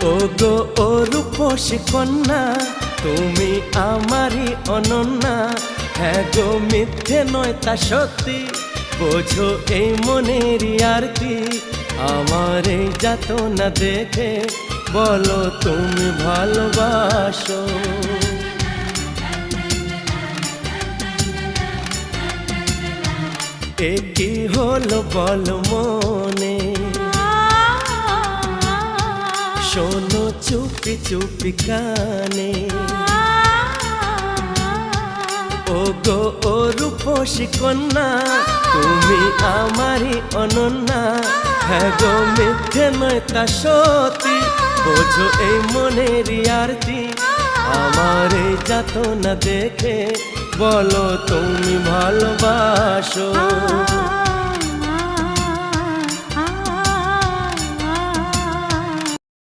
ও গো ও রূপসী কন্যা, তুমি আমারই অনন্যা। হ্যাঁ গো মিথ্যে নয় তা সত্যি, বোঝো এই মনের আরতি। আমার এই যাতনা দেখে বলো তুমি ভালোবাসো। এ কি হলো বলো মনে, শোনো চুপি চুপি কানে। ও গো ও রূপসী কন্যা, তুমি আমারই অনন্যা। হ্যাঁ গো মিথ্যে নয় তা সত্যি, বোঝো এই মনের আরতি। আমার এই যাতনা দেখে বলো তুমি ভালোবাসো।